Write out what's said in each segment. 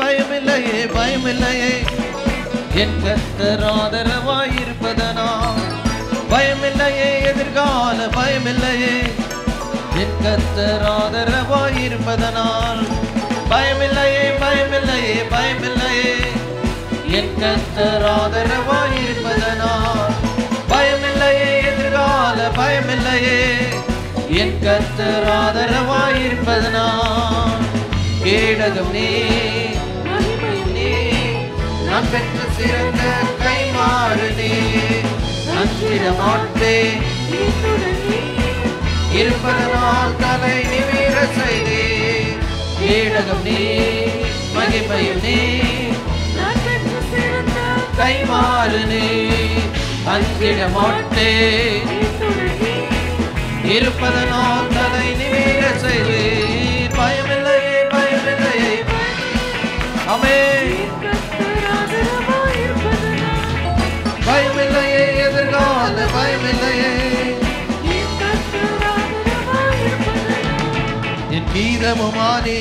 பயமில்லையே பயமில்லையே என் கர்த்தர் ஆதரவாயிருப்பதனால். பயமில்லையே எதிர்கால பயமில்லையே என் கர்த்தர் ஆதரவாயிருப்பதனால். பயமில்லையே பயமில்லையே பயமில்லையே என் கர்த்தர் ஆதரவாயிருப்பதனால். பயமில்லையே எதிர்கால பயமில்லையே என் கர்த்தர் ஆதரவாயிருப்பதனால். கேடகம் நீ நான் பெற்ற சிறந்த கைமாறு நீ அஞ்சிட மாட்டேன் இருப்பதனால் தலை நிமிர செய்தே. கேடகம் நீ மகிமையும் நீ கைமாறு நீ அஞ்சிட மாட்டேன் இருப்பதனால் தலை நிமிர செய்தே. பயமில்லையே பயமில்லையே ஆமென். பயமில்லையே எதிர்கால பயமில்லையே என் கீதமுமானே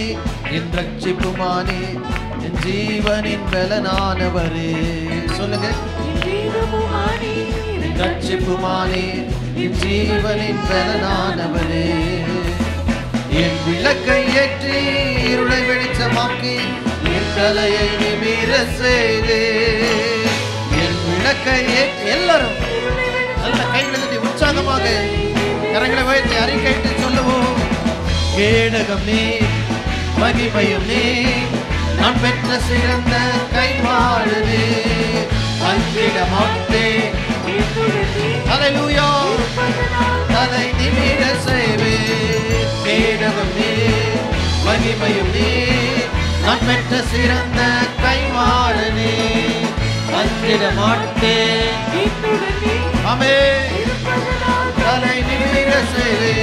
என் ரட்சிப்புமானே என் ஜீவனின் பலனானவரே. சொல்லுங்க. என் ரட்சிப்புமானே என் ஜீவனின் பலனானவரே. என் விளக்கை ஏற்றி இருளை வெளிச்சமாக்கி என் தலையை நிமிர செய்தே. என் விளக்கை ஏற்றி எல்லாரும் நல்ல கைவிழுந்து உற்சாகமாக கரங்களை வைத்து அறிக்கையிட்டு சொல்லுவோம். கேடகம் நீ மகிமையும் நீ நான் பெற்ற சிறந்த கைமாறு நீ அஞ்சிட மாட்டேன். ஹல்லேலூயா தலை நிமிர செய்வே. கேடகம் நீ மகிமையும் நீ நான் பெற்ற சிறந்த கைமாறு நீ அஞ்சிட மாட்டேன். ஆமென். தலை நிமிர செய்வே.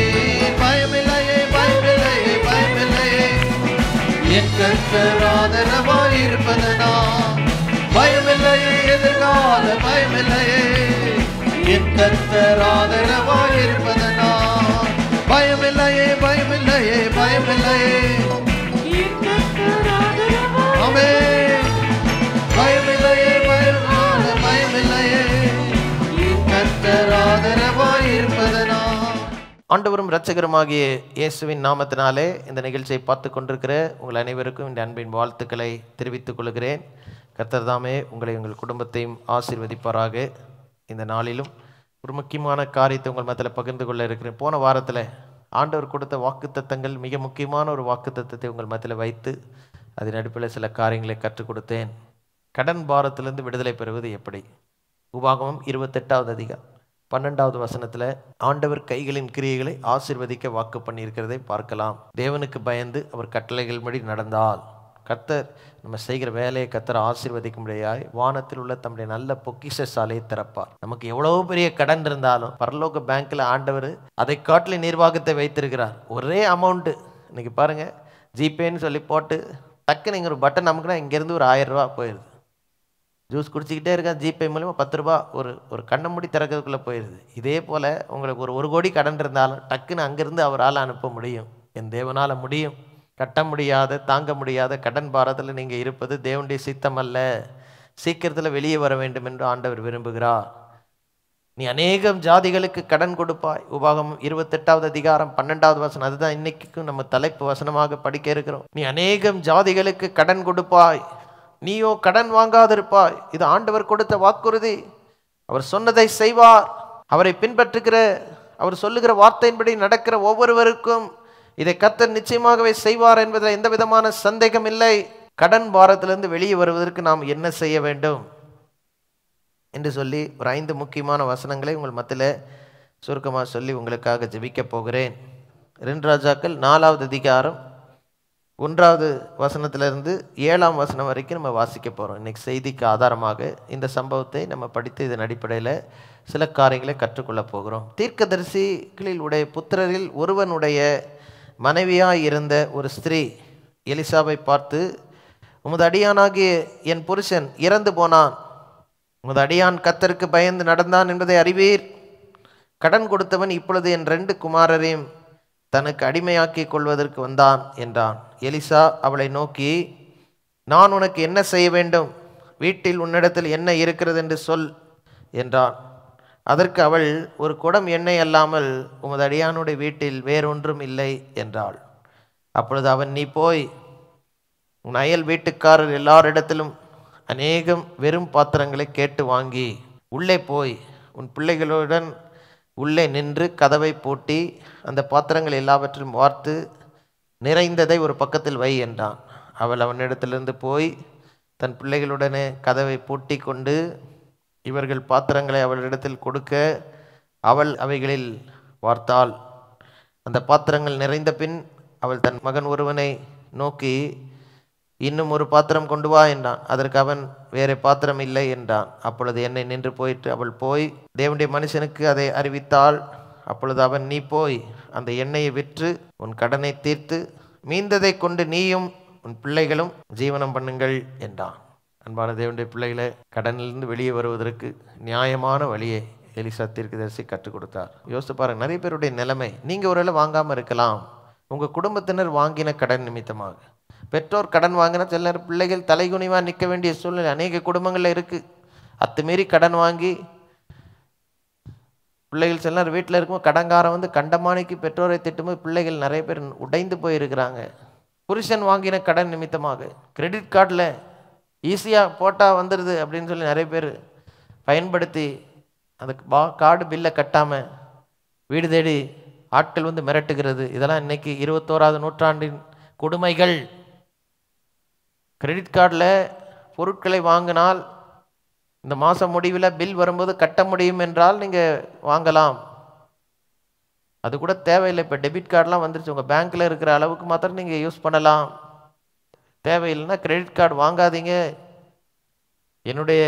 பயமில்லையே பயமில்லையே பயமில்லையே என் கர்த்தர் ஆதரவாயிருப்பதனால். பயமில்லையே எதிர்கால பயமில்லையே என் கர்த்தர் ஆதரவாயிருப்பதனால். பயமில்லையே பயமில்லையே பயமில்லையே ஆமென். பயமில்லையே பயமில்லையே பயமில்லையே கர்த்தர் ஆதரவாயிருப்பதனால். ஆண்டவரும் இரட்சகருமாகிய இயேசுவின் நாமத்தினாலே இந்த நிகழ்ச்சியை பார்த்து கொண்டிருக்கிற உங்கள் அனைவருக்கும் இந்த அன்பின் வாழ்த்துக்களை தெரிவித்துக் கொள்கிறேன். கர்த்தர் தாமே உங்களை உங்கள் குடும்பத்தையும் ஆசீர்வதிப்பாராக. இந்த நாளிலும் ஒரு முக்கியமான காரியத்தை உங்கள் மத்தியில் பகிர்ந்து கொள்ள இருக்கிறேன். போன வாரத்தில் ஆண்டவர் கொடுத்த வாக்குத்தத்தங்கள் மிக முக்கியமான ஒரு வாக்குத்தத்தத்தை உங்கள் மத்தியில் வைத்து அதன் அடிப்படையில் சில காரியங்களை கற்றுக் கொடுத்தேன். கடன் பாரத்திலிருந்து விடுதலை பெறுவது எப்படி? உபாகமம் 28வது அதிகாரம் 12வது வசனத்தில் ஆண்டவர் கைகளின் கிரியைகளை ஆசீர்வதிக்க வாக்கு பண்ணியிருக்கிறதை பார்க்கலாம். தேவனுக்கு பயந்து அவர் கட்டளைகள் படி நடந்தால் கர்த்தர் நம்ம செய்கிற வேலையை கர்த்தர் ஆசீர்வதிக்கும்படியாய் வானத்தில் உள்ள தம்முடைய நல்ல பொக்கிஷ சாலையை திறப்பார். நமக்கு எவ்வளவு பெரிய கடன் இருந்தாலும் பரலோக பேங்க்ல ஆண்டவர் அதை காட்டில நிர்வாகத்தை வைத்திருக்கிறார். ஒரே அமௌண்ட்டு இன்னைக்கு பாருங்க, ஜிபேன்னு சொல்லி போட்டு டக்குன்னு இங்கே ஒரு பட்டன் நமக்குன்னா இங்கேருந்து ஒரு 1000 ரூபா போயிடுது. ஜூஸ் குடிச்சிக்கிட்டே இருக்கேன், ஜிபே மூலமாக 10 ரூபா ஒரு கண்ணை மூடி திறக்கிறதுக்குள்ளே போயிடுது. இதே போல் உங்களுக்கு ஒரு 1 கோடி கடன் இருந்தாலும் டக்குன்னு அங்கேருந்து அவரால் அனுப்ப முடியும். என் தேவனால் முடியும். கட்ட முடியாத தாங்க முடியாத கடன் பாரத்தில் நீங்கள் இருப்பது தேவனுடைய சித்தம் அல்ல. சீக்கிரத்தில் வெளியே வர வேண்டும் என்று ஆண்டவர் விரும்புகிறார். நீ அநேகம் ஜாதிகளுக்கு கடன் கொடுப்பாய். உபாகமம் 28வது அதிகாரம் 12வது வசனம். அதுதான் இன்னைக்கும் நம்ம தலைப்பு வசனமாக படிக்க இருக்கிறோம். நீ அநேகம் ஜாதிகளுக்கு கடன் கொடுப்பாய், நீயோ கடன் வாங்காதிருப்பாய். இது ஆண்டவர் கொடுத்த வாக்குறுதி. அவர் சொன்னதை செய்வார். அவரை பின்பற்றுகிற அவர் சொல்லுகிற வார்த்தையின்படி நடக்கிற ஒவ்வொருவருக்கும் இதை கர்த்தர் நிச்சயமாகவே செய்வார் என்பதில் எந்த விதமான சந்தேகம் இல்லை. கடன் பாரத்திலிருந்து வெளியே வருவதற்கு நாம் என்ன செய்ய வேண்டும் என்று சொல்லி ஒரு 5 முக்கியமான வசனங்களை உங்கள் மத்தியில் சுருக்கமாக சொல்லி உங்களுக்காக ஜெபிக்க போகிறேன். 2 ராஜாக்கள் 4வது அதிகாரம் 1வது வசனத்திலிருந்து 7ஆம் வசனம் வரைக்கும் நம்ம வாசிக்க போகிறோம். இன்னைக்கு செய்திக்கு ஆதாரமாக இந்த சம்பவத்தை நம்ம படித்து இதன் அடிப்படையில் சில காரியங்களை கற்றுக்கொள்ள போகிறோம். தீர்க்கதரிசிகளில் உடைய புத்திரரில் ஒருவனுடைய மனைவியாய் இருந்த ஒரு ஸ்திரீ எலிசாவை பார்த்து, உமது அடியானாகிய என் புருஷன் இறந்து போனான். உமது அடியான் கர்த்தருக்கு பயந்து நடந்தான் என்பதை அறிவீர். கடன் கொடுத்தவன் இப்பொழுது என் 2 குமாரரையும் தனக்கு அடிமையாக்கி கொள்வதற்கு வந்தான் என்றான். எலிசா அவளை நோக்கி, நான் உனக்கு என்ன செய்ய வேண்டும்? வீட்டில் உன்னிடத்தில் என்ன இருக்கிறது என்று சொல் என்றான். அதற்கு அவள், ஒரு குடம் எண்ணெய் அல்லாமல் உமது அடியானுடைய வீட்டில் வேறொன்றும் இல்லை என்றாள். அப்பொழுது அவன், நீ போய் உன் அயல் வீட்டுக்காரர் எல்லாரிடத்திலும் அநேகம் வெறும் பாத்திரங்களை கேட்டு வாங்கி உள்ளே போய் உன் பிள்ளைகளுடன் உள்ளே நின்று கதவை பூட்டி அந்த பாத்திரங்கள் எல்லாவற்றிலும் வார்த்து நிறைந்ததை ஒரு பக்கத்தில் வை என்றான். அவள் அவனிடத்திலிருந்து போய் தன் பிள்ளைகளுடனே கதவை பூட்டி கொண்டு இவர்கள் பாத்திரங்களை அவளிடத்தில் கொடுக்க அவள் அவைகளில் வார்த்தாள். அந்த பாத்திரங்கள் நிறைந்த பின் அவள் தன் மகன் ஒருவனை நோக்கி, இன்னும் ஒரு பாத்திரம் கொண்டு வா என்றான். அதற்கு அவன், வேறு பாத்திரம் இல்லை என்றான். அப்பொழுது எண்ணெய் நின்று போயிட்டு அவள் போய் தேவனுடைய மனுஷனுக்கு அதை அறிவித்தாள். அப்பொழுது அவன், நீ போய் அந்த எண்ணெயை விற்று உன் கடனை தீர்த்து மீந்ததை கொண்டு நீயும் உன் பிள்ளைகளும் ஜீவனம் பண்ணுங்கள் என்றான். அன்பான தேவனுடைய பிள்ளைகளை, கடனிலிருந்து வெளியே வருவதற்கு நியாயமான வழியை எலிசா தீர்க்கதரிசி கற்றுக் கொடுத்தார். யோசித்து பாருங்க, நிறைய பேருடைய நிலைமை, நீங்கள் ஒருவேளை வாங்காமல் இருக்கலாம், உங்கள் குடும்பத்தினர் வாங்கின கடன் நிமித்தமாக. பெற்றோர் கடன் வாங்கினா சில நேரம் பிள்ளைகள் தலைகுனிவாக நிற்க வேண்டிய சூழ்நிலை அநேக குடும்பங்களில் இருக்குது. அத்துமீறி கடன் வாங்கி பிள்ளைகள் சில நேரம் வீட்டில் இருக்கும்போது கடன்காரன் வந்து கண்டமானிக்கு பெற்றோரை திட்டும்போது பிள்ளைகள் நிறைய பேர் உடைந்து போயிருக்கிறாங்க. புருஷன் வாங்கின கடன் நிமித்தமாக கிரெடிட் கார்டில் ஈஸியாக போட்டால் வந்துடுது அப்படின்னு சொல்லி நிறைய பேர் பயன்படுத்தி அந்த கார்டு பில்லை கட்டாமல் வீடு தேடி ஆட்கள் வந்து மிரட்டுகிறது. இதெல்லாம் இன்னைக்கு 21ஆவது நூற்றாண்டின் கொடுமைகள். கிரெடிட் கார்டில் பொருட்களை வாங்கினால் இந்த மாதம் முடிவில் பில் வரும்போது கட்ட முடியும் என்றால் நீங்கள் வாங்கலாம். அது கூட தேவையில்லை. இப்போ டெபிட் கார்டெலாம் வந்துருச்சு, உங்கள் பேங்க்கில் இருக்கிற அளவுக்கு மாத்திரம் நீங்கள் யூஸ் பண்ணலாம். தேவையில்லைன்னா கிரெடிட் கார்டு வாங்காதீங்க. என்னுடைய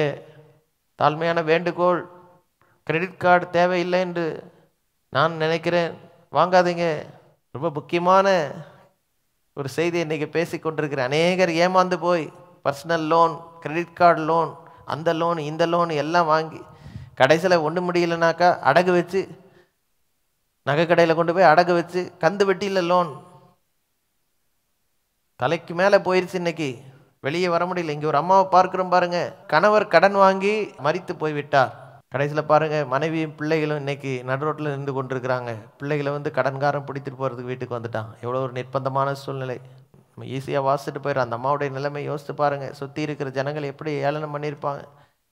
தாழ்மையான வேண்டுகோள், கிரெடிட் கார்டு தேவையில்லை என்று நான் நினைக்கிறேன், வாங்காதீங்க. ரொம்ப முக்கியமான ஒரு செய்தி இன்றைக்கி பேசி கொண்டிருக்கிறேன். அநேகர் ஏமாந்து போய் personal loan, credit card loan, அந்த லோன் இந்த லோன் எல்லாம் வாங்கி கடைசியில் ஒன்றும் முடியலனாக்கா அடகு வச்சு, நகை கடையில் கொண்டு போய் அடகு வச்சு கந்து வெட்டியில் லோன் தலைக்கு மேலே போயிடுச்சு. இன்னைக்கு வெளியே வர முடியல. இங்கே ஒரு அம்மாவை பார்க்குறோம் பாருங்க, கணவர் கடன் வாங்கி மரித்து போய்விட்டார். கடைசியில் பாருங்கள், மனைவியும் பிள்ளைகளும் இன்னைக்கு நடுரோட்டில் நின்று கொண்டிருக்கிறாங்க. பிள்ளைகளை வந்து கடன்காரன் பிடித்துட்டு போகிறதுக்கு வீட்டுக்கு வந்துட்டான். எவ்வளோ ஒரு நிர்பந்தமான சூழ்நிலை. நம்ம ஈஸியாக வாசிட்டு போயிடும். அந்த அம்மாவுடைய நிலைமை யோசித்து பாருங்கள். சுற்றி இருக்கிற ஜனங்கள் எப்படி ஏளனம் பண்ணியிருப்பாங்க.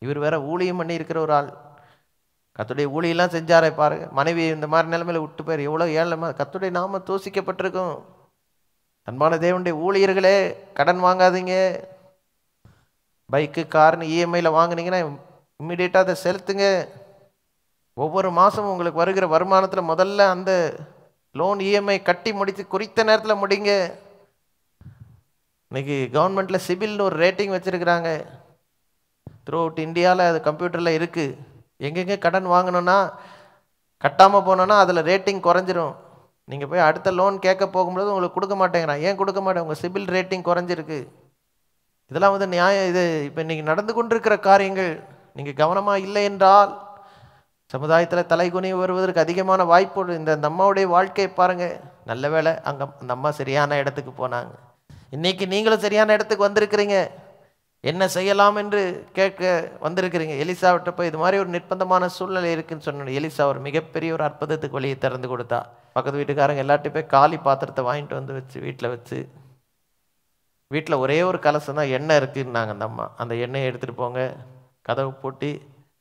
இவர் வேற ஊழியம் பண்ணியிருக்கிற ஒரு ஆள், கத்துடைய ஊழியெல்லாம் செஞ்சாரே பாருங்க. மனைவி இந்த மாதிரி நிலைமையில விட்டு போயிரு, எவ்வளோ ஏளனமாக கத்துடைய நாம தூசிக்கப்பட்டிருக்கும். அன்பான தேவனுடைய ஊழியர்களே, கடன் வாங்காதீங்க. பைக்கு கார்னு இஎம்ஐயில் வாங்கினீங்கன்னா இம்மிடியேட்டாக அதை செலுத்துங்க. ஒவ்வொரு மாதமும் உங்களுக்கு வருகிற வருமானத்தில் முதல்ல அந்த லோன் இஎம்ஐ கட்டி முடித்து குறித்த நேரத்தில் முடிங்க. இன்னைக்கு கவர்மெண்ட்டில் சிபில்னு ஒரு ரேட்டிங் வச்சுருக்கிறாங்க. த்ரூ அவுட் இந்தியாவில் அது கம்ப்யூட்டரில் இருக்குது. எங்கெங்கே கடன் வாங்கணுன்னா கட்டாமல் போனோன்னா அதில் ரேட்டிங் குறைஞ்சிரும். நீங்கள் போய் அடுத்த லோன் கேட்க போகும்போது உங்களுக்கு கொடுக்க மாட்டேங்கிறான். ஏன் கொடுக்க மாட்டேன்? உங்கள் சிபில் ரேட்டிங் குறைஞ்சிருக்கு. இதெல்லாம் வந்து நியாயம். இது இப்போ இன்றைக்கி நடந்து கொண்டிருக்கிற காரியங்கள். நீங்கள் கவனமாக இல்லை என்றால் சமுதாயத்தில் தலைகுனி வருவதற்கு அதிகமான வாய்ப்பு. இந்த அம்மாவுடைய வாழ்க்கையை பாருங்கள். நல்ல வேளை அங்கே அந்த அம்மா சரியான இடத்துக்கு போனாங்க. இன்றைக்கி நீங்களும் சரியான இடத்துக்கு வந்திருக்கிறீங்க. என்ன செய்யலாம் என்று கேட்க வந்திருக்கிறீங்க. எலிசாவிட்ட போய் இது மாதிரி ஒரு நிர்பந்தமான சூழ்நிலை இருக்குன்னு சொன்ன எலிசா ஒரு மிகப்பெரிய ஒரு அற்புதத்துக்கு வழியை திறந்து கொடுத்தா. பக்கத்து வீட்டுக்காரங்க எல்லாட்டையும் போய் காலி பாத்திரத்தை வாங்கிட்டு வந்து வச்சு வீட்டில் வச்சு, வீட்டில் ஒரே ஒரு கலசம் தான் எண்ணெய் இருக்குன்னாங்க அந்த அம்மா. அந்த எண்ணெயை எடுத்துகிட்டு போங்க, கதவு பூட்டி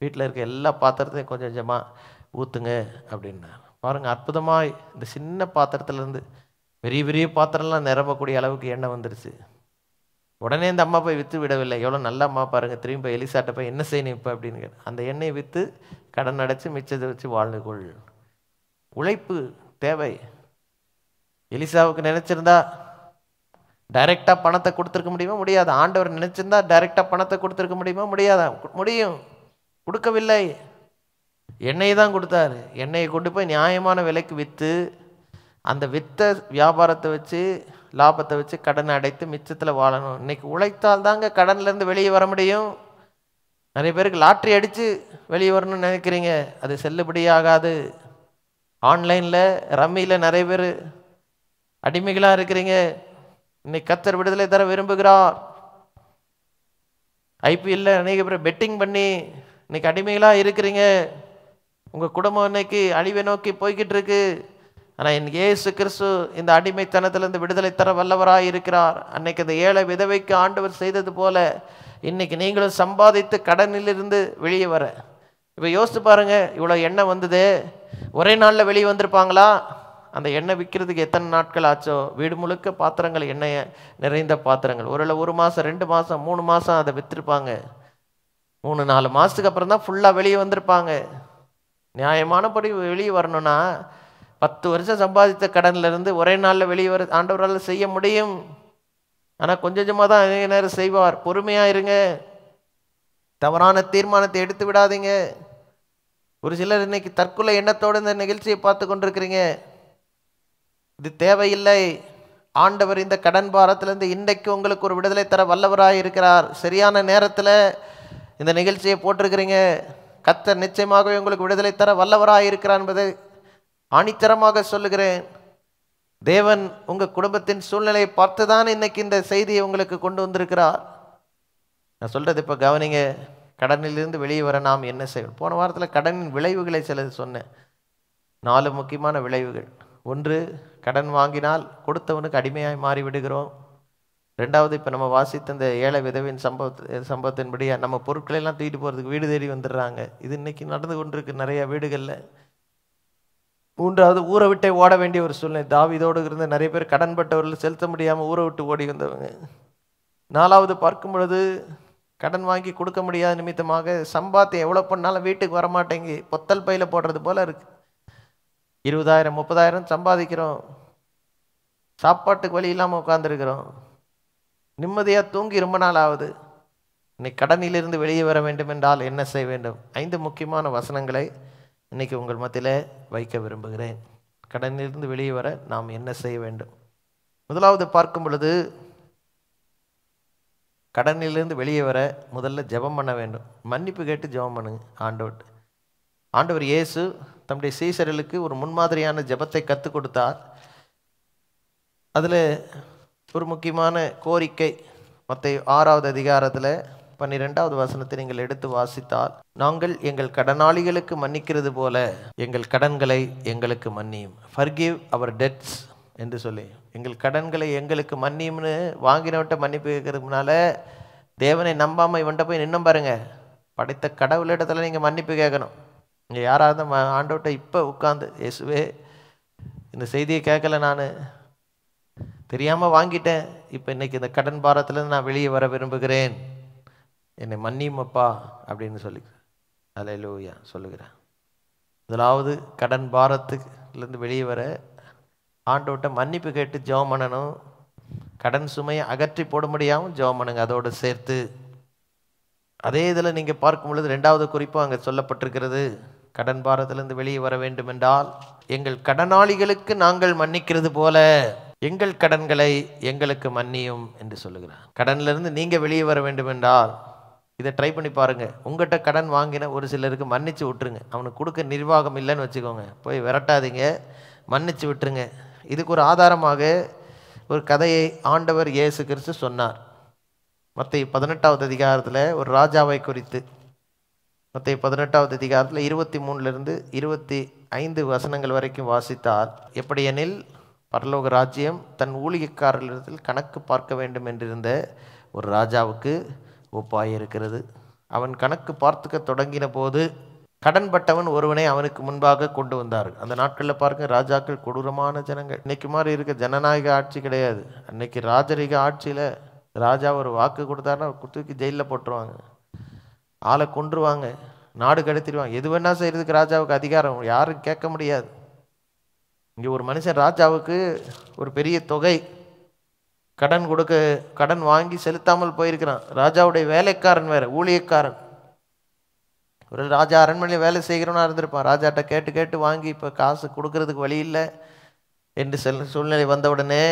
வீட்டில் இருக்க எல்லா பாத்திரத்தையும் கொஞ்சம் கொஞ்சமாக ஊற்றுங்க அப்படின்னா. பாருங்கள், அற்புதமாக இந்த சின்ன பாத்திரத்துலேருந்து பெரிய பெரிய பாத்திரம்லாம் நிரம்பக்கூடிய அளவுக்கு எண்ணெய் வந்துருச்சு. உடனே இந்த அம்மா போய் விற்று விடவில்லை. எவ்வளோ நல்ல அம்மா பாருங்கள். திரும்பி எலிசாட்ட போய் என்ன செய்யணும் இப்போ அப்படின்னு அந்த எண்ணெயை விற்று கடன் அடைச்சி மிச்சத்தை வச்சு வாழ்ந்து கொள். உழைப்பு தேவை. எலிசாவுக்கு நினச்சிருந்தா டைரெக்டாக பணத்தை கொடுத்துருக்க முடியுமா? முடியாது. ஆண்டவர் நினச்சிருந்தா டைரெக்டாக பணத்தை கொடுத்துருக்க முடியுமா? முடியாதா? முடியும். கொடுக்கவில்லை. எண்ணெயை தான் கொடுத்தாரு. எண்ணெயை கொண்டு போய் நியாயமான விலைக்கு விற்று அந்த விற்ற வியாபாரத்தை வச்சு லாபத்தை வச்சு கடனை அடைத்து மிச்சத்தில் வாழணும். இன்னைக்கு உழைத்தால் தாங்க கடன்லேருந்து வெளியே வர முடியும். நிறைய பேருக்கு லாட்ரி அடித்து வெளியே வரணும்னு நினைக்கிறீங்க, அது செல்லுபடியாகாது. ஆன்லைனில் ரம்மியில் நிறைய பேர் அடிமைகளாக இருக்கிறீங்க. இன்னைக்கு கர்த்தர் விடுதலை தர விரும்புகிறார். ஐபிஎல்ல அநேக பேர் பெட்டிங் பண்ணி இன்னைக்கு அடிமைகளாக இருக்கிறீங்க. உங்கள் குடும்பம் இன்னைக்கு அழிவை நோக்கி போய்கிட்டு இருக்கு. ஆனால் என் இயேசு கிறிஸ்து இந்த அடிமைத்தனத்திலிருந்து விடுதலை தர வல்லவராக இருக்கிறார். அன்னைக்கு அந்த ஏழை விதவைக்கு ஆண்டவர் செய்தது போல இன்னைக்கு நீங்களும் சம்பாதித்து கடனிலிருந்து வெளியே வர. இப்போ யோசித்து பாருங்க, இவ்வளோ எண்ணெய் வந்தது, ஒரே நாளில் வெளியே வந்திருப்பாங்களா? அந்த எண்ணெய் விற்கிறதுக்கு எத்தனை நாட்கள் ஆச்சோ? வீடு முழுக்க பாத்திரங்கள், எண்ணெயை நிறைந்த பாத்திரங்கள். ஒரு 1 மாதம் 2 மாதம் 3 மாதம் அதை விற்றுருப்பாங்க. 3-4 மாதத்துக்கு அப்புறம் தான் ஃபுல்லாக வெளியே வந்திருப்பாங்க. நியாயமானபடி வெளியே வரணும்னா 10 வருஷம் சம்பாதித்த கடன்லேருந்து ஒரே நாளில் வெளியே வர ஆண்டவரால் செய்ய முடியும். ஆனால் கொஞ்சம் கொஞ்சமாக தான் அநேக நேரம் செய்வார். பொறுமையாக இருங்க, தவறான தீர்மானத்தை எடுத்து விடாதீங்க. ஒரு சிலர் இன்னைக்கு தற்கொலை எண்ணத்தோடு இந்த நிகழ்ச்சியை பார்த்து கொண்டிருக்கிறீங்க. இது தேவையில்லை. ஆண்டவர் இந்த கடன் பாரத்திலிருந்து இன்றைக்கு உங்களுக்கு ஒரு விடுதலை தர வல்லவராக இருக்கிறார். சரியான நேரத்தில் இந்த நிகழ்ச்சியை போட்டிருக்கிறீங்க. கர்த்தர் நிச்சயமாகவே உங்களுக்கு விடுதலை தர வல்லவராக இருக்கிறார் என்பதை ஆணித்தரமாக சொல்லுகிறேன். தேவன் உங்கள் குடும்பத்தின் சூழ்நிலையை பார்த்து தான் இன்னைக்கு இந்த செய்தியை உங்களுக்கு கொண்டு வந்திருக்கிறார். நான் சொல்கிறது இப்போ கவனிங்க. கடனிலிருந்து வெளியே வர நாம் என்ன செய்யணும்? போன வாரத்தில் கடனின் விளைவுகளை சிலது சொன்னேன். 4 முக்கியமான விளைவுகள். 1, கடன் வாங்கினால் கொடுத்தவனுக்கு அடிமையாய் மாறி விடுகிறோம். 2வது, இப்போ நம்ம வாசித்த இந்த ஏழை விதவின் சம்பவத்தின்படி நம்ம பொருட்களெல்லாம் தூக்கிட்டு போகிறதுக்கு வீடு தேடி வந்துடுறாங்க. இது இன்னைக்கு நடந்து கொண்டிருக்கு நிறைய வீடுகளில். 3வது, ஊரை விட்டே ஓட வேண்டிய ஒரு சூழ்நிலை. தாவீதோடு இருந்த நிறைய பேர் கடன் பட்டவர்கள் செலுத்த முடியாமல் ஊரை விட்டு ஓடி வந்தவங்க. 4வது, பார்க்கும் பொழுது கடன் வாங்கி கொடுக்க முடியாத நிமித்தமாக சம்பாத்தியம் எவ்வளோ பண்ணாலும் வீட்டுக்கு வரமாட்டேங்கி பொத்தல் பையில் போடுறது போல இருக்கு. 20,000 30,000 சம்பாதிக்கிறோம், சாப்பாட்டுக்கு வழி இல்லாமல் உட்காந்துருக்கிறோம், நிம்மதியாக தூங்கி ரொம்ப நாள் ஆகுது. இன்னைக்கு கடனிலிருந்து வெளியே வர வேண்டும் என்றால் என்ன செய்ய வேண்டும்? 5 முக்கியமான வசனங்களை இன்னைக்கு உங்கள் மத்தியில் வைக்க விரும்புகிறேன். கடனிலிருந்து வெளியே வர நாம் என்ன செய்ய வேண்டும்? முதலாவது பார்க்கும் பொழுது, கடனிலிருந்து வெளியே வர முதல்ல ஜெபம் பண்ண வேண்டும். மன்னிப்பு கேட்டு ஜெபம் பண்ணுங்க ஆண்டவர் இயேசு தம்முடைய சீசர்களுக்கு ஒரு முன்மாதிரியான ஜெபத்தை கற்றுக் கொடுத்தார். அதில் ஒரு முக்கியமான கோரிக்கை மத்தேயு 6வது அதிகாரத்தில் 12வது வசனத்தை நீங்கள் எடுத்து வாசித்தால், நாங்கள் எங்கள் கடனாளிகளுக்கு மன்னிக்கிறது போல எங்கள் கடன்களை எங்களுக்கு மன்னியும். ஃபர்கிவ் அவர் டெட்ஸ் என்று சொல்லி, எங்கள் கடன்களை எங்களுக்கு மன்னியும்னு வாங்கினவன்ட்ட மன்னிப்பு கேட்கறதுனால தேவனை நம்பாமல் இவன்ட்ட போய் நின்னும் பாருங்க. படைத்த கடவுளிடத்துல நீங்கள் மன்னிப்பு கேட்கணும். இங்கே யாராவது ஆண்டவர்கிட்ட இப்போ உட்காந்து, இயேசுவே இந்த செய்தியை கேட்கல, நான் தெரியாமல் வாங்கிட்டேன், இப்போ இன்னைக்கு இந்த கடன் பாரத்திலேருந்து நான் வெளியே வர விரும்புகிறேன், என்னை மன்னியுமப்பா அப்படின்னு சொல்லி அல்லேலூயா சொல்லுகிறேன். முதலாவது கடன் பாரத்துலேருந்து வெளியே வர ஆண்டவர்கிட்ட மன்னிப்பு கேட்டு ஜெபம் பண்ணணும். கடன் சுமையை அகற்றி போட முடியாமல் ஜெபம் பண்ணுங்க அதோடு சேர்த்து. அதே இதில் நீங்கள் பார்க்கும் பொழுது 2வது குறிப்பும் அங்கே சொல்லப்பட்டிருக்கிறது. கடன் பாரத்திலிருந்து வெளியே வர வேண்டும் என்றால் எங்கள் கடனாளிகளுக்கு நாங்கள் மன்னிக்கிறது போல எங்கள் கடன்களை எங்களுக்கு மன்னியும் என்று சொல்லுகிறார். கடனிலிருந்து நீங்கள் வெளியே வர வேண்டும் என்றால் இதை ட்ரை பண்ணி பாருங்கள். உங்கள்கிட்ட கடன் வாங்கின ஒரு சிலருக்கு மன்னிச்சு விட்டுருங்க. அவனுக்கு கொடுக்க நிர்வாகம் இல்லைன்னு வச்சுக்கோங்க, போய் விரட்டாதீங்க, மன்னிச்சு விட்டுருங்க. இதுக்கு ஒரு ஆதாரமாக ஒரு கதையை ஆண்டவர் இயேசு கிறிஸ்து சொன்னார். மத்தேயு 18வது அதிகாரத்தில் ஒரு ராஜாவை குறித்து, மத்தேயு 18வது அதிகாரத்தில் 23லிருந்து 25 வசனங்கள் வரைக்கும் வாசித்தார். எப்படி எனில், பரலோக ராஜ்யம் தன் ஊழியக்காரர்களிடத்தில் கணக்கு பார்க்க வேண்டும் என்றிருந்த ஒரு ராஜாவுக்கு ஒப்பாயிருக்கிறது. அவன் கணக்கு பார்த்துக்க தொடங்கின போது கடன்பட்டவன் ஒருவனை அவனுக்கு முன்பாக கொண்டு வந்தார். அந்த நாட்களில் பார்க்க ராஜாக்கள் கொடூரமான ஜனங்கள். இன்னைக்கு மாதிரி இருக்க ஜனநாயக ஆட்சி கிடையாது. அன்னைக்கு ராஜரீக ஆட்சியில் ராஜா ஒரு வாக்கு கொடுத்தாருன்னா தூக்கி ஜெயிலில் போட்டுருவாங்க, ஆளை கொன்றுவாங்க, நாடு கடத்திடுவாங்க. எது வேணா செய்யறதுக்கு ராஜாவுக்கு அதிகாரம், யாரும் கேட்க முடியாது. இங்கே ஒரு மனுஷன் ராஜாவுக்கு ஒரு பெரிய தொகை கடன் வாங்கி செலுத்தாமல் போயிருக்கிறான். ராஜாவுடைய வேலைக்காரன் வேற, ஊழியக்காரன். ஒரு ராஜா அரண்மனையில் வேலை செய்கிறவனா இருந்திருப்பான். ராஜாட்ட கேட்டு கேட்டு வாங்கி இப்போ காசு கொடுக்கறதுக்கு வழி இல்லை என்று சூழ்நிலை வந்தவுடனே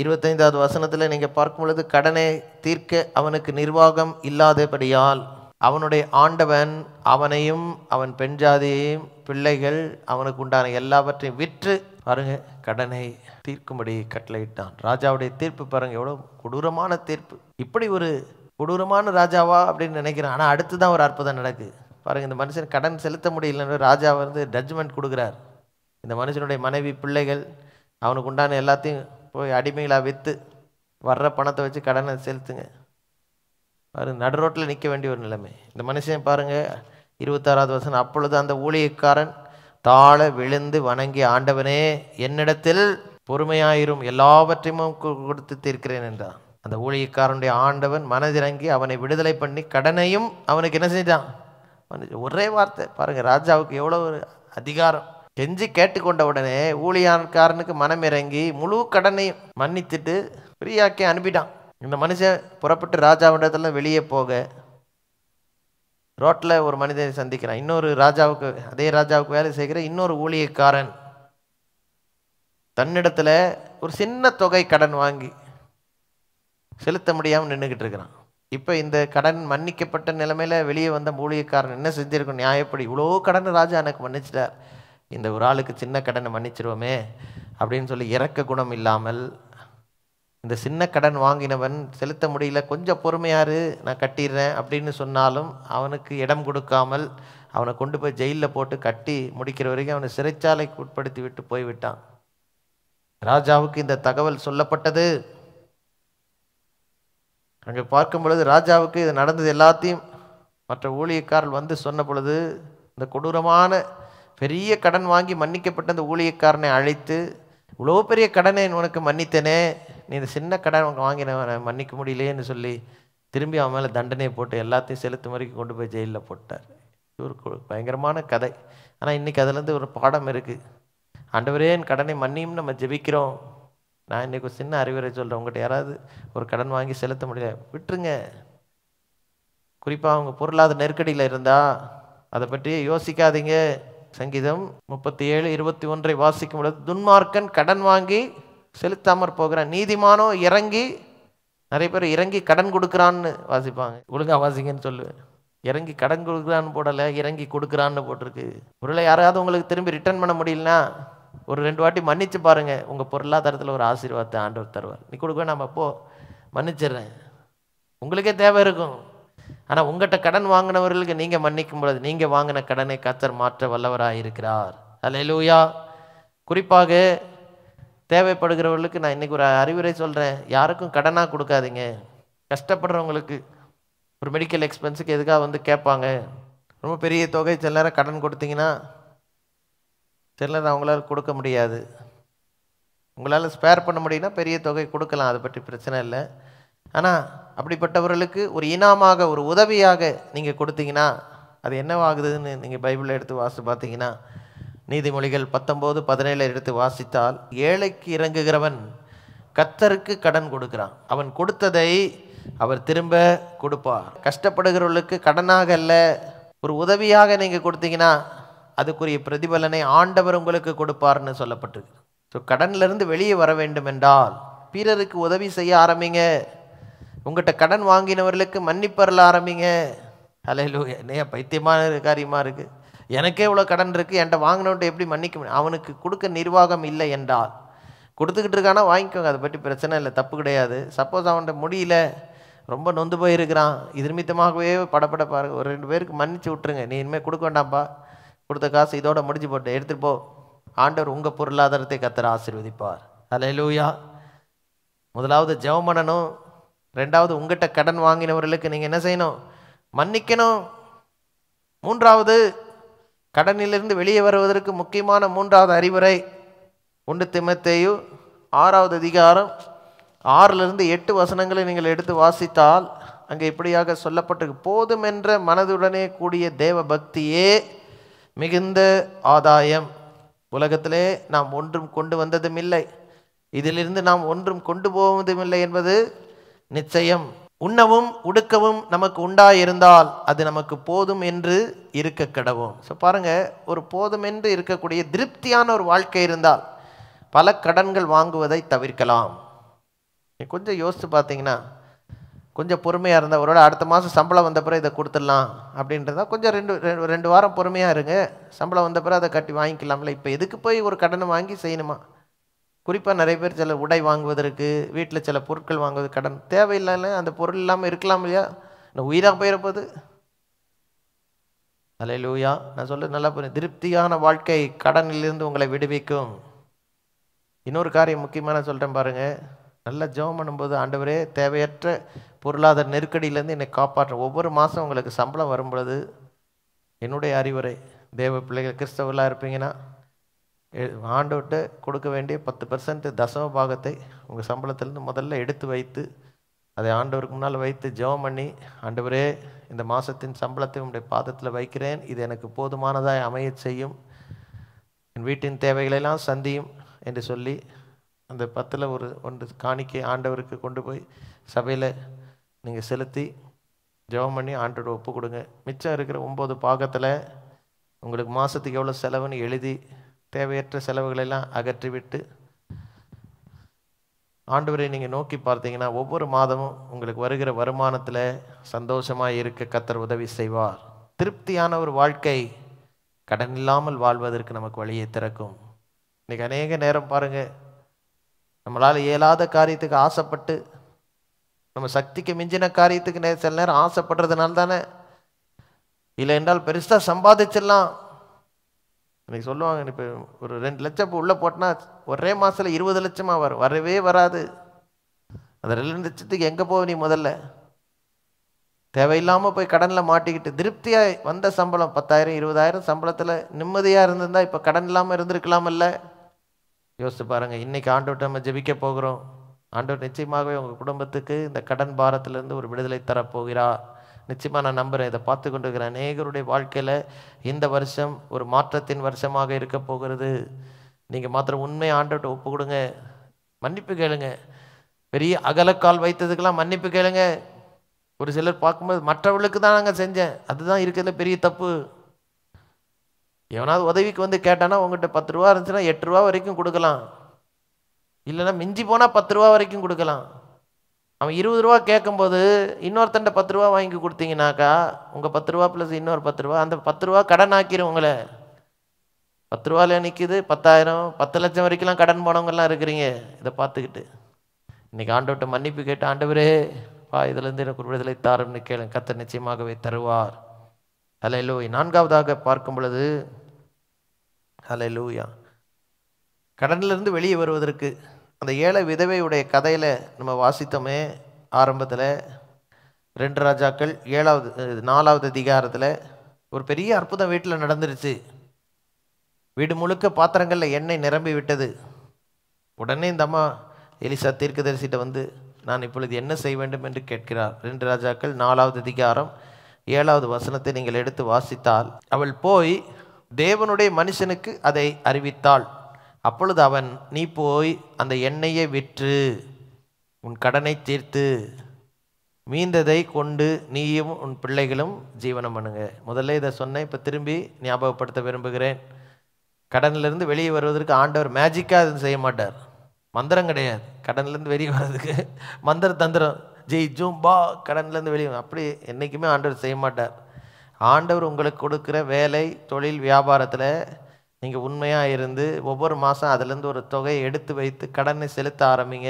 25வது வசனத்தில் நீங்கள் பார்க்கும் பொழுது, கடனை தீர்க்க அவனுக்கு நிர்வாகம் இல்லாதபடியால் அவனுடைய ஆண்டவன் அவனையும் அவன் பெண் ஜாதியையும் பிள்ளைகள் அவனுக்கு உண்டான எல்லாவற்றையும் விற்று பாருங்க கடனை தீர்க்கும்படி கட்டளையிட்டான். ராஜாவுடைய தீர்ப்பு பாருங்க, எவ்வளோ கொடூரமான தீர்ப்பு. இப்படி ஒரு கொடூரமான ராஜாவா அப்படின்னு நினைக்கிறேன். ஆனால் அடுத்து தான் ஒரு அற்புதம் நடக்குது பாருங்கள். இந்த மனுஷன் கடன் செலுத்த முடியலன்னு ராஜா வந்து ஜட்ஜ்மெண்ட் கொடுக்குறார். இந்த மனுஷனுடைய மனைவி பிள்ளைகள் அவனுக்கு உண்டான எல்லாத்தையும் போய் அடிமைகளாக விற்று வர்ற பணத்தை வச்சு கடனை செலுத்துங்க. பாருங்க, நடு ரோட்டில் நிற்க வேண்டிய ஒரு நிலைமை. இந்த மனுஷன் பாருங்கள் 26வது வசனம், அப்பொழுது அந்த ஊழியக்காரன் தாழ விழுந்து வணங்கி, ஆண்டவனே என்னிடத்தில் பொறுமையாயிரும், எல்லாவற்றையும் கொடுத்து தீர்க்கிறேன் என்றான். அந்த ஊழியக்காரனுடைய ஆண்டவன் மனதிறங்கி அவனை விடுதலை பண்ணி கடனையும் அவனுக்கு என்ன செஞ்சான்? ஒரே வார்த்தை பாருங்க, ராஜாவுக்கு எவ்வளோ ஒரு அதிகாரம். கெஞ்சி கேட்டுக்கொண்ட உடனே ஊழியக்காரனுக்கு மனம் இறங்கி முழு கடனையும் மன்னித்துட்டு ஃப்ரீயாக்கி அனுப்பிட்டான். இந்த மனுஷன் புறப்பட்டு ராஜாவிடத்துல வெளியே போக ரோட்டில் ஒரு மனிதனை சந்திக்கிறான். இன்னொரு ராஜாவுக்கு, அதே ராஜாவுக்கு வேலை செய்கிற இன்னொரு ஊழியக்காரன் தன்னிடத்துல ஒரு சின்ன தொகை கடன் வாங்கி செலுத்த முடியாமல் நின்றுக்கிட்டு இருக்கிறான். இப்போ இந்த கடன் மன்னிக்கப்பட்ட நிலைமையில வெளியே வந்த ஊழியக்காரன் என்ன செஞ்சிருக்கும்? நியாயப்படி இவ்வளோ கடன் ராஜா எனக்கு மன்னிச்சிட்டார், இந்த ஒரு ஆளுக்கு சின்ன கடனை மன்னிச்சிருவோமே அப்படின்னு சொல்லி இறக்க குணம் இல்லாமல் இந்த சின்ன கடன் வாங்கினவன் செலுத்த முடியல, கொஞ்சம் பொறுமையாரு நான் கட்டிடுறேன் அப்படின்னு சொன்னாலும் அவனுக்கு இடம் கொடுக்காமல் அவனை கொண்டு போய் ஜெயிலில் போட்டு கட்டி முடிக்கிற வரைக்கும் அவனை சிறைச்சாலைக்கு உட்படுத்தி விட்டு போய்விட்டான். ராஜாவுக்கு இந்த தகவல் சொல்லப்பட்டது. அங்கே பார்க்கும் பொழுது ராஜாவுக்கு இது நடந்தது எல்லாத்தையும் மற்ற ஊழியக்காரர்கள் வந்து சொன்ன பொழுது இந்த கொடூரமான பெரிய கடன் வாங்கி மன்னிக்கப்பட்ட அந்த ஊழியக்காரனை அழைத்து, இவ்வளோ பெரிய கடனை உனக்கு மன்னித்தனே, நீ இந்த சின்ன கடன் வாங்கினவனை மன்னிக்க முடியலேன்னு சொல்லி திரும்பி அவன் மேலே தண்டனையை போட்டு எல்லாத்தையும் செலுத்தும் வரைக்கும் கொண்டு போய் ஜெயிலில் போட்டார். இது ஒரு பயங்கரமான கதை. ஆனால் இன்றைக்கி அதுலேருந்து ஒரு பாடம் இருக்குது. ஆண்டவரே என் கடனை மன்னியும் நம்ம ஜெபிக்கிறோம். நான் இன்றைக்கி ஒரு சின்ன அறிவுரை சொல்கிறேன். உங்கள்கிட்ட யாராவது ஒரு கடன் வாங்கி செலுத்த முடியல, விட்டுருங்க. குறிப்பாக அவங்க பொருளாதார நெருக்கடியில் இருந்தால் அதை பற்றி யோசிக்காதீங்க. சங்கீதம் 37:21 வாசிக்கும் பொழுது, துன்மார்க்கன் கடன் வாங்கி செலுத்தாமற் போகிறான், நீதிமானோ இறங்கி, நிறைய பேர் இறங்கி கடன் கொடுக்குறான்னு வாசிப்பாங்க. ஒழுங்காக வாசிங்கன்னு சொல்லுவேன். இறங்கி கடன் கொடுக்குறான்னு போடலை, இறங்கி கொடுக்குறான்னு போட்டிருக்கு. பொருளை யாராவது உங்களுக்கு திரும்பி ரிட்டர்ன் பண்ண முடியலன்னா ஒரு 2 வாட்டி மன்னிச்சு பாருங்க, உங்கள் பொருளாதாரத்தில் ஒரு ஆசீர்வாதத்தை ஆண்டவர் தருவார். நீ கொடுக்க நம்ம அப்போ மன்னிச்சிடுறேன், உங்களுக்கே தேவை இருக்கும். ஆனால் உங்கள்கிட்ட கடன் வாங்கினவர்களுக்கு நீங்கள் மன்னிக்கும் பொழுது நீங்கள் வாங்கின கடனை கர்த்தர் மாற்ற வல்லவராக இருக்கிறார். அல்லேலூயா. குறிப்பாக தேவைப்படுகிறவர்களுக்கு நான் இன்றைக்கி ஒரு அறிவுரை சொல்கிறேன். யாருக்கும் கடனாக கொடுக்காதீங்க. கஷ்டப்படுறவங்களுக்கு ஒரு மெடிக்கல் எக்ஸ்பென்ஸுக்கு எதுக்காக வந்து கேட்பாங்க, ரொம்ப பெரிய தொகை சில நேரம் கடன் கொடுத்தீங்கன்னா சில நேரம் அவங்களால கொடுக்க முடியாது. உங்களால் ஸ்பேர் பண்ண முடியும்னா பெரிய தொகை கொடுக்கலாம், அதை பற்றி பிரச்சனை இல்லை. ஆனால் அப்படிப்பட்டவர்களுக்கு ஒரு இனாமாக ஒரு உதவியாக நீங்கள் கொடுத்தீங்கன்னா அது என்னவாகுதுன்னு நீங்கள் பைபிளில் எடுத்து வாசி பார்த்தீங்கன்னா, நீதிமொழிகள் 19:17 எடுத்து வாசித்தால், ஏழைக்கு இறங்குகிறவன் கர்த்தருக்கு கடன் கொடுக்கிறான், அவன் கொடுத்ததை அவர் திரும்ப கொடுப்பார். கஷ்டப்படுகிறவர்களுக்கு கடனாக அல்ல, ஒரு உதவியாக நீங்கள் கொடுத்தீங்கன்னா அதுக்குரிய பிரதிபலனை ஆண்டவர் உங்களுக்கு கொடுப்பார்னு சொல்லப்பட்டிருக்கு. ஸோ கடன்லேருந்து வெளியே வர வேண்டும் என்றால் பிறருக்கு உதவி செய்ய ஆரம்பிங்க. உங்கள்கிட்ட கடன் வாங்கினவர்களுக்கு மன்னிப்பறல ஆரம்பிங்க. அல்லேலூயா. என்னையா பைத்தியமான காரியமாக இருக்குது, எனக்கே இவ்வளோ கடன் இருக்குது, என்கிட்ட வாங்கினவன்ட்டு எப்படி மன்னிக்க முடியும்? அவனுக்கு கொடுக்க நிர்வாகம் இல்லை என்றால் கொடுத்துக்கிட்டு இருக்கானா வாங்கிக்கோங்க, அதை பற்றி பிரச்சனை இல்லை, தப்பு கிடையாது. சப்போஸ் அவன்கிட்ட முடியல, ரொம்ப நொந்து போயிருக்கிறான், இது நிமித்தமாகவே படப்பட பாருங்க, ஒரு 2 பேருக்கு மன்னிச்சு விட்டுருங்க. நீ இனிமேல் கொடுக்க வேண்டாம்ப்பா, கொடுத்த காசு இதோட முடிஞ்சு போட்டு எடுத்துகிட்டு போ. ஆண்டவர் உங்கள் பொருளாதாரத்தை கர்த்தர் ஆசீர்வதிப்பார். அல்லேலூயா. முதலாவது ஜெபம் பண்ணணும். 2வது உங்கள்கிட்ட கடன் வாங்கினவர்களுக்கு நீங்கள் என்ன செய்யணும்? மன்னிக்கணும். 3வது கடனிலிருந்து வெளியே வருவதற்கு முக்கியமான 3வது அறிவுரை 1 தீமோத்தேயு 6வது அதிகாரம் 6-8 வசனங்களை நீங்கள் எடுத்து வாசித்தால் அங்கே இப்படியாக சொல்லப்பட்டிருக்கு, போதும் என்ற மனதுடனே கூடிய தேவ பக்தியே மிகுந்த ஆதாயம். உலகத்திலே நாம் ஒன்றும் கொண்டு வந்ததும் இல்லை, இதிலிருந்து நாம் ஒன்றும் கொண்டு போவதும் இல்லை என்பது நிச்சயம். உண்ணவும் உடுக்கவும் நமக்கு உண்டாயிருந்தால் அது நமக்கு போதும் என்று இருக்க கடவும். ஸோ பாருங்க, ஒரு போதும் என்று இருக்கக்கூடிய திருப்தியான ஒரு வாழ்க்கை இருந்தால் பல கடன்கள் வாங்குவதை தவிர்க்கலாம். கொஞ்சம் யோசித்து பார்த்தீங்கன்னா, கொஞ்சம் பொறுமையாக இருந்தால், ஒருவேளை அடுத்த மாதம் சம்பளம் வந்த பிறகு இதை கொடுத்துடலாம் அப்படின்றதா, கொஞ்சம் 2 வாரம் பொறுமையாக இருங்க, சம்பளம் வந்த பிறகு அதை கட்டி வாங்கிக்கலாம்ல. இப்போ எதுக்கு போய் ஒரு கடனை வாங்கி செய்யணுமா? குறிப்பாக நிறைய பேர் சில உடை வாங்குவதற்கு, வீட்டில் சில பொருட்கள் வாங்குவது கடன் தேவையில்லை. அந்த பொருள் இல்லாமல் இருக்கலாம் இல்லையா? நான் உயிராக போயிடப்போகுது. அல்லேலூயா. நான் சொல்ல நல்லா புரியும். திருப்தியான வாழ்க்கை கடனிலிருந்து உங்களை விடுவிக்கும். இன்னொரு காரியம் முக்கியமான சொல்கிறேன் பாருங்க. நல்லா ஜெபம் பண்ணும்போது, ஆண்டவரே தேவையற்ற பொருளாதார நெருக்கடியிலேருந்து என்னை காப்பாற்ற. ஒவ்வொரு மாதம் உங்களுக்கு சம்பளம் வரும் பொழுது என்னுடைய அறிவுரை, தேவ பிள்ளைகள் கிறிஸ்தவர்களாக இருப்பீங்கன்னா, ஆண்டவர்கிட்ட கொடுக்க வேண்டிய 10% தசம பாகத்தை உங்கள் சம்பளத்திலேருந்து முதல்ல எடுத்து வைத்து, அதை ஆண்டவருக்கு முன்னால் வைத்து ஜெபம் பண்ணி, ஆண்டவரே இந்த மாதத்தின் சம்பளத்தை உங்களுடைய பாதத்தில் வைக்கிறேன், இது எனக்கு போதுமானதாக அமைய செய்யும், என் வீட்டின் தேவைகளெல்லாம் சந்தியும் என்று சொல்லி அந்த 10ல் ஒன்று காணிக்கை ஆண்டவருக்கு கொண்டு போய் சபையில் நீங்கள் செலுத்தி ஜெபம் பண்ணி ஆண்டவரை ஒப்பு கொடுங்க. மிச்சம் இருக்கிற 9 பாகத்தில் உங்களுக்கு மாதத்துக்கு எவ்வளோ செலவுன்னு எழுதி தேவையற்ற செலவுகளெல்லாம் அகற்றிவிட்டு ஆண்டவரை நீங்கள் நோக்கி பார்த்தீங்கன்னா, ஒவ்வொரு மாதமும் உங்களுக்கு வருகிற வருமானத்தில் சந்தோஷமாக இருக்க கர்த்தர் உதவி செய்வார். திருப்தியான ஒரு வாழ்க்கை கடன் இல்லாமல் வாழ்வதற்கு நமக்கு வழியை திறக்கும். இன்றைக்கி அநேக நேரம் பாருங்கள், நம்மளால் இயலாத காரியத்துக்கு ஆசைப்பட்டு, நம்ம சக்திக்கு மிஞ்சின காரியத்துக்கு சில நேரம் ஆசைப்படுறதுனால தானே. இல்லை என்றால் பெருசாக சம்பாதிச்சிடலாம். இன்றைக்கி சொல்லுவாங்க, இப்போ ஒரு 2 லட்சம் இப்போ உள்ளே போட்டோன்னா ஒரே மாதத்தில் 20 லட்சமாக வரும். வரவே வராது. அந்த 2 லட்சத்துக்கு எங்கே போக நீ முதல்ல? தேவையில்லாமல் போய் கடனில் மாட்டிக்கிட்டு, திருப்தியாக வந்த சம்பளம் 10,000 20,000 சம்பளத்தில் நிம்மதியாக இருந்திருந்தால் இப்போ கடன் இல்லாமல் இருந்திருக்கலாமல்ல? யோசித்து பாருங்கள். இன்றைக்கி ஆண்டவர்கிட்ட நம்ம ஜெபிக்க போகிறோம். ஆண்டவர் நிச்சயமாகவே உங்கள் குடும்பத்துக்கு இந்த கடன் பாரத்திலேருந்து ஒரு விடுதலை தரப்போகிறார். நிச்சயமாக நான் நம்புகிறேன். இதை பார்த்து கொண்டு இருக்கிற அநேகருடைய வாழ்க்கையில் இந்த வருஷம் ஒரு மாற்றத்தின் வருஷமாக இருக்க போகிறது. நீங்கள் மாத்திரம் உண்மை ஆண்டவர்கிட்ட ஒப்பு கொடுங்க, மன்னிப்பு கேளுங்க. பெரிய அகலக்கால் வைத்ததுக்கெல்லாம் மன்னிப்பு கேளுங்க. ஒரு சிலர் பார்க்கும்போது மற்றவர்களுக்கு தான் நாங்கள் செஞ்சேன், அதுதான் இருக்கிறதுல பெரிய தப்பு. எவனாவது உதவிக்கு வந்து கேட்டானா, உங்கள்கிட்ட 10 ரூபா இருந்துச்சுன்னா 8 ரூபா வரைக்கும் கொடுக்கலாம், இல்லைன்னா மிஞ்சி போனால் 10 ரூபா வரைக்கும் கொடுக்கலாம். அவன் 20 ரூபா கேட்கும்போது இன்னொருத்தண்ட 10 ரூபா வாங்கி கொடுத்தீங்கன்னாக்கா, உங்கள் 10 ரூபா ப்ளஸ் இன்னொரு 10 ரூபா, அந்த 10 ரூபா கடன் ஆக்கிரும் உங்களை. 10 ரூபாயில் நிற்கிது 10,000 10 லட்சம் வரைக்கும்லாம் கடன் போனவங்கெல்லாம் இருக்கிறீங்க. இதை பார்த்துக்கிட்டு இன்றைக்கி ஆண்டவர்கிட்ட மன்னிப்பு கேட்டு, ஆண்டவரே இதுலேருந்து எனக்கு ஒரு விடுதலை தாருன்னு கேளுங்க. கர்த்தர் நிச்சயமாகவே தருவார். ஹல்லேலூயா. 4வதாக பார்க்கும் பொழுது, ஹல்லேலூயா, கடனிலிருந்து வெளியே வருவதற்கு அந்த ஏழை விதவையுடைய கதையில் நம்ம வாசித்தோமே ஆரம்பத்தில். 2 ராஜாக்கள் 4வது அதிகாரத்தில் ஒரு பெரிய அற்புதம் வீட்டில் நடந்துருச்சு. வீடு முழுக்க பாத்திரங்களில் எண்ணெய் நிரம்பி விட்டது. உடனே இந்த அம்மா எலிசா தீர்க்கதரிசிட்ட வந்து, நான் இப்பொழுது என்ன செய்ய வேண்டும் என்று கேட்கிறார். 2 ராஜாக்கள் 4வது அதிகாரம் 7வது வசனத்தை நீங்கள் எடுத்து வாசித்தால், அவள் போய் தேவனுடைய மனுஷனுக்கு அதை அறிவித்தாள். அப்பொழுது அவன், நீ போய் அந்த எண்ணெயை விற்று உன் கடனை தீர்த்து மீந்ததை கொண்டு நீயும் உன் பிள்ளைகளும் ஜீவனம் பண்ணுங்க. முதல்ல இதை சொன்னேன், இப்போ திரும்பி ஞாபகப்படுத்த விரும்புகிறேன். கடனிலிருந்து வெளியே வருவதற்கு ஆண்டவர் மேஜிக்காக அது செய்ய மாட்டார். மந்திரம் கிடையாது. கடன்லேருந்து வெளியே வர்றதுக்கு மந்திர தந்திரம் ஜெய் ஜூம்பா கடன்லேருந்து வெளியே அப்படி என்றைக்குமே ஆண்டவர் செய்ய மாட்டார். ஆண்டவர் உங்களுக்கு கொடுக்குற வேலை, தொழில், வியாபாரத்தில் நீங்கள் உண்மையாக இருந்து ஒவ்வொரு மாதம் அதிலேருந்து ஒரு தொகையை எடுத்து வைத்து கடனை செலுத்த ஆரம்பிங்க.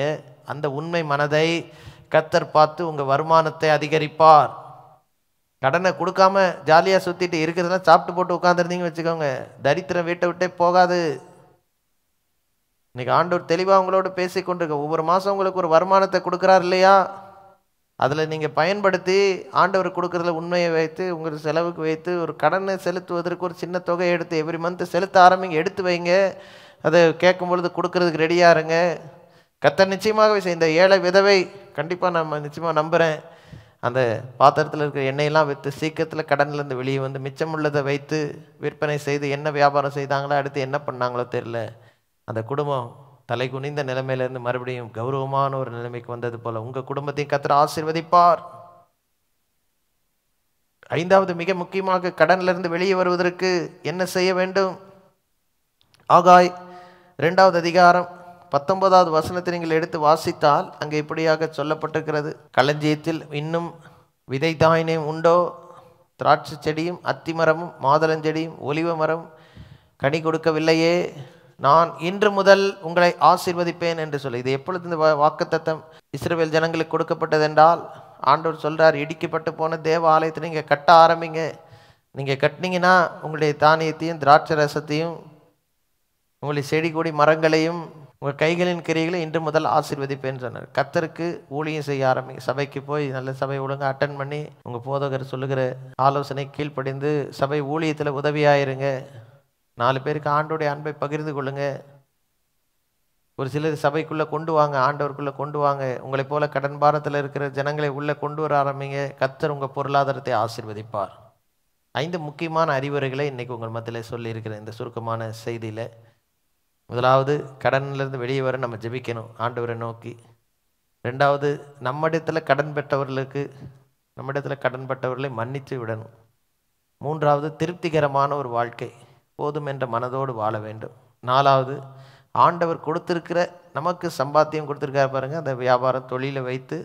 அந்த உண்மை மனதை கர்த்தர் பார்த்து உங்கள் வருமானத்தை அதிகரிப்பார். கடனை கொடுக்காம ஜாலியாக சுற்றிட்டு இருக்கிறதெல்லாம் சாப்பிட்டு போட்டு உட்காந்துருந்தீங்கன்னு வச்சுக்கோங்க, தரித்திரம் வீட்டை விட்டே போகாது. இன்றைக்கி ஆண்டவர் தெளிவாக உங்களோட பேசி கொண்டிருக்க, ஒவ்வொரு மாதம் உங்களுக்கு ஒரு வருமானத்தை கொடுக்குறார் இல்லையா? அதில் நீங்கள் பயன்படுத்தி ஆண்டவர் கொடுக்குறதுல உண்மையை வைத்து உங்கள் செலவுக்கு வைத்து ஒரு கடனை செலுத்துவதற்கு ஒரு சின்ன தொகையை எடுத்து எவ்ரி மந்த்து செலுத்த ஆரம்பிங்க. எடுத்து வைங்க. அதை கேட்கும் பொழுது கொடுக்கறதுக்கு ரெடியாக இருங்க. கர்த்தர் நிச்சயமாகவே செய்ய. இந்த ஏழை விதவை கண்டிப்பாக நம்ம நிச்சயமாக நம்புகிறேன், அந்த பாத்திரத்தில் இருக்கிற எண்ணெயெல்லாம் வைத்து சீக்கிரத்தில் கடன்லேருந்து வெளியே வந்து மிச்சம் உள்ளதை வைத்து விற்பனை செய்து என்ன வியாபாரம் செய்தாங்களோ, அடுத்து என்ன பண்ணாங்களோ தெரியல, அந்த குடும்பம் தலை குனிந்த நிலைமையிலேருந்து மறுபடியும் கௌரவமான ஒரு நிலைமைக்கு வந்தது போல உங்கள் குடும்பத்தையும் கர்த்தர் ஆசீர்வதிப்பார். 5வது மிக முக்கியமாக கடனிலிருந்து வெளியே வருவதற்கு என்ன செய்ய வேண்டும்? ஆகாய் 2வது அதிகாரம் 19வது வசனத்தை நீங்கள் எடுத்து வாசித்தால் அங்கே இப்படியாக சொல்லப்பட்டிருக்கிறது. களஞ்சியத்தில் இன்னும் விதை தானியம் உண்டோ? திராட்சை செடியும் அத்திமரமும் மாதுளஞ்செடியும் ஒலிவ மரம் கனி கொடுக்கவில்லையே. நான் இன்று முதல் உங்களை ஆசீர்வதிப்பேன் என்று சொல்லி. இது எப்பொழுது இந்த வாக்குத்தத்தம் இஸ்ரவேல் ஜனங்களுக்கு கொடுக்கப்பட்டது என்றால், ஆண்டவர் சொல்றார், இடிக்கப்பட்டு போன தேவ ஆலயத்தை நீங்கள் கட்ட ஆரம்பிங்க. நீங்கள் கட்டினீங்கன்னா உங்களுடைய தானியத்தையும் திராட்சை ரசத்தையும் உங்களுடைய செடி கொடி மரங்களையும் உங்கள் கைகளின் கிரியைகளை இன்று முதல் ஆசீர்வதிப்பேன்னு சொன்னார். கர்த்தருக்கு ஊழியம் செய்ய ஆரம்பிங்க. சபைக்கு போய் நல்ல சபை ஒழுங்கு அட்டன் பண்ணி உங்கள் போதகர் சொல்லுகிற ஆலோசனை கீழ்ப்படிந்து சபை ஊழியத்தில் உதவியாயிருங்க. 4 பேருக்கு ஆண்டோடைய அன்பை பகிர்ந்து கொள்ளுங்க. ஒரு சிலர் சபைக்குள்ளே கொண்டு வாங்க, ஆண்டவருக்குள்ளே கொண்டு வாங்க. உங்களை போல கடன் பாரத்தில் இருக்கிற ஜனங்களை உள்ளே கொண்டு வர ஆரம்பிங்க. கர்த்தர் உங்கள் பொருளாதாரத்தை ஆசீர்வதிப்பார். 5 முக்கியமான அறிவுரைகளை இன்றைக்கி உங்கள் மத்தியில் சொல்லியிருக்கிறேன் இந்த சுருக்கமான செய்தியில். முதலாவது, கடனிலிருந்து வெளியே வர நம்ம ஜெபிக்கணும் ஆண்டவரை நோக்கி. 2வது, நம்மிடத்தில் கடன் பெற்றவர்களை மன்னித்து விடணும். 3வது, திருப்திகரமான ஒரு வாழ்க்கை, போதும் என்ற மனதோடு வாழ வேண்டும். 4வது, ஆண்டவர் கொடுத்திருக்கிற நமக்கு சம்பாத்தியம் கொடுத்துருக்காரு பாருங்கள், அந்த வியாபாரம் தொழிலை வைத்து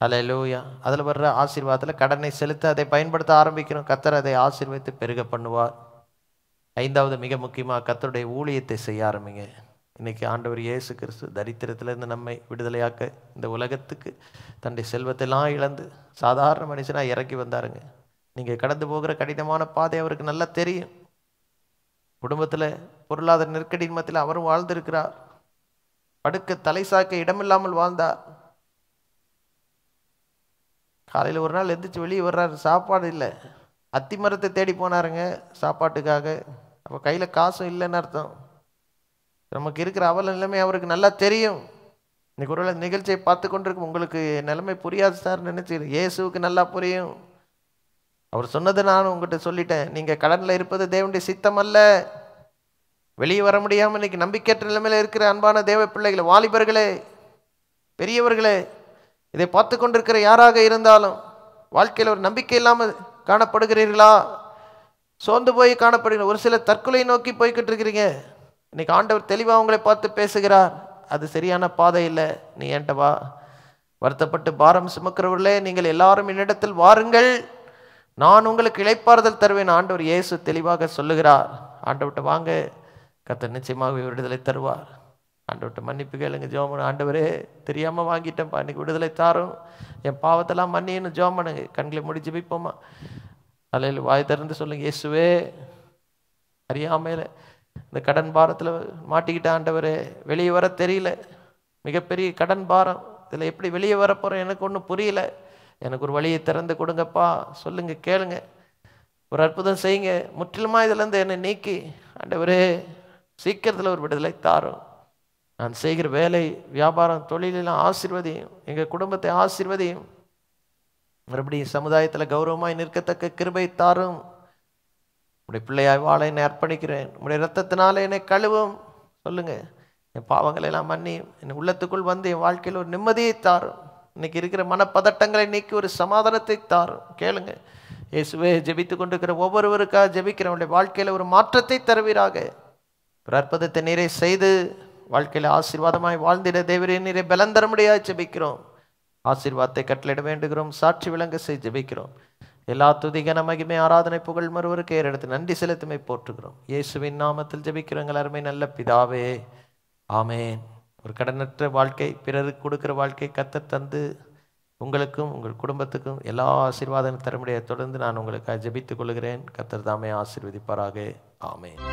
அல்லேலூயா அதில் வர்ற ஆசீர்வாதத்தில் கடனை செலுத்த அதை பயன்படுத்த ஆரம்பிக்கணும். கர்த்தர் அதை ஆசீர்வதித்து பெருக பண்ணுவார். 5வது, மிக முக்கியமாக கர்த்தருடைய ஊழியத்தை செய்ய ஆரம்பிங்க. இன்றைக்கி ஆண்டவர் இயேசு கிறிஸ்து தரித்திரத்திலிருந்து நம்மை விடுதலையாக்க இந்த உலகத்துக்கு தன்னுடைய செல்வத்தெல்லாம் இழந்து சாதாரண மனுஷனாக இறங்கி வந்தாருங்க. நீங்கள் கடந்து போகிற கடினமான பாதை அவருக்கு நல்லா தெரியும். குடும்பத்தில் பொருளாதார நெருக்கடியின் மத்தியில் அவரும் வாழ்ந்திருக்கிறார். படுக்க தலை சாக்க இடமில்லாமல் வாழ்ந்தார். காலையில் ஒரு நாள் எந்திரிச்சு வெளியே வர்றாரு, சாப்பாடு இல்லை. அத்தி மரத்தை தேடி போனாருங்க சாப்பாட்டுக்காக. அப்போ கையில் காசும் இல்லைன்னு அர்த்தம். நமக்கு இருக்கிற அவல நிலைமை அவருக்கு நல்லா தெரியும். இன்னைக்கு ஒரு நிகழ்ச்சியை பார்த்து கொண்டிருக்கும் உங்களுக்கு நிலைமை புரியாது சார் நினைச்சு, இயேசுவுக்கு நல்லா புரியும். அவர் சொன்னது நான் உங்கள்கிட்ட சொல்லிட்டேன். நீங்கள் கடனில் இருப்பது தேவனுடைய சித்தம் அல்ல. வெளியே வர முடியாமல் இன்னைக்கு நம்பிக்கையற்ற நிலைமையில் இருக்கிற அன்பான தேவ பிள்ளைகளை, வாலிபர்களே, பெரியவர்களே, இதை பார்த்து கொண்டிருக்கிற யாராக இருந்தாலும் வாழ்க்கையில் ஒரு நம்பிக்கை இல்லாமல் காணப்படுகிறீர்களா? சோர்ந்து போய் காணப்படுகிற ஒரு சில தற்கொலை நோக்கி போய்கிட்டு இருக்கிறீங்க. இன்னைக்கு ஆண்டவர் தெளிவாக உங்களை பார்த்து பேசுகிறார். அது சரியான பாதை இல்லை, நீ ஏன்ட்ட வா. வருத்தப்பட்டு பாரம் சுமக்கிறவர்களே, நீங்கள் எல்லாரும் என்னிடத்தில் வாருங்கள், நான் உங்களுக்கு இளைப்பாறுதல் தருவேன். ஆண்டவர் இயேசு தெளிவாக சொல்லுகிறார். ஆண்டவர்கிட்ட வாங்க, கர்த்தர் நிச்சயமாக விடுதலை தருவார். ஆண்டவர்கிட்ட மன்னிப்பு கேளுங்க, ஜெபம் பண்ணு. ஆண்டவரே, தெரியாமல் வாங்கிட்டேன்ப்பா, இன்னைக்கு விடுதலை தாரும், என் பாவத்தெல்லாம் மன்னின்னு ஜெபம் பண்ணுங்க. கண்களை மூடி ஜெபிப்போமா? அல்லேலூயா. வாய் திறந்து சொல்லுங்க, இயேசுவே, அறியாமையில் இந்த கடன் பாரத்தில் மாட்டிக்கிட்ட ஆண்டவரே, வெளியே வர தெரியல, மிகப்பெரிய கடன் பாரம், இதில் எப்படி வெளியே வர போகிறேன் எனக்கு ஒன்றும் புரியல, எனக்கு ஒரு வழியை திறந்து கொடுங்கப்பா. சொல்லுங்க, கேளுங்க, ஒரு அற்புதம் செய்யுங்க. முற்றிலுமா இதிலேருந்து என்னை நீக்கி ஆண்டவரே சீக்கிரத்தில் ஒரு விடுதலை தாரும். நான் செய்கிற வேலை, வியாபாரம், தொழிலெல்லாம் ஆசீர்வதியும், எங்கள் குடும்பத்தை ஆசீர்வதியும். மறுபடியும் சமுதாயத்தில் கௌரவமாய் நிற்கத்தக்க கிருபை தாரும். உடைய பிள்ளையாய் வாழ என்னை அர்ப்பணிக்கிறேன், உடைய இரத்தத்தினால என்னை கழுவும். சொல்லுங்க, என் பாவங்களை எல்லாம் மன்னியும், என் உள்ளத்துக்குள் வந்து என் வாழ்க்கையில் ஒரு நிம்மதியை தாரும். இன்னைக்கு இருக்கிற மனப்பதட்டங்களை நீக்கி ஒரு சமாதானத்தை தாரும். கேளுங்க, இயேசுவே, ஜெபித்து கொண்டிருக்கிற ஒவ்வொருவருக்காக ஜெபிக்கிறவனுடைய வாழ்க்கையில் ஒரு மாற்றத்தை தருவீராக. ஒரு அற்புதத்தை நீரை செய்து வாழ்க்கையில் ஆசீர்வாதமாய் வாழ்ந்திட தேவரே நீரை பலன் தர முடியாது ஜெபிக்கிறோம். ஆசீர்வாதத்தை கட்டளையிட வேண்டுகிறோம். சாட்சி விளங்க செய்து ஜெபிக்கிறோம். எல்லா துதிகன மகிமை ஆராதனை புகழ் மறுவருக்கு ஏறெடுத்து நன்றி செலுத்துமை போற்றுகிறோம். இயேசுவின் நாமத்தில் ஜெபிக்கிறோங்கள் அருமை நல்ல பிதாவே, ஆமேன். ஒரு கடனற்ற வாழ்க்கை, பிறருக்கு கொடுக்கிற வாழ்க்கை கர்த்தர் தந்து உங்களுக்கும் உங்கள் குடும்பத்துக்கும் எல்லா ஆசீர்வாதம் தர முடியாது. தொடர்ந்து நான் உங்களுக்காக ஜெபித்துக் கொள்கிறேன். கர்த்தர் தாமே ஆசீர்வதிப்பாராக. ஆமேன்.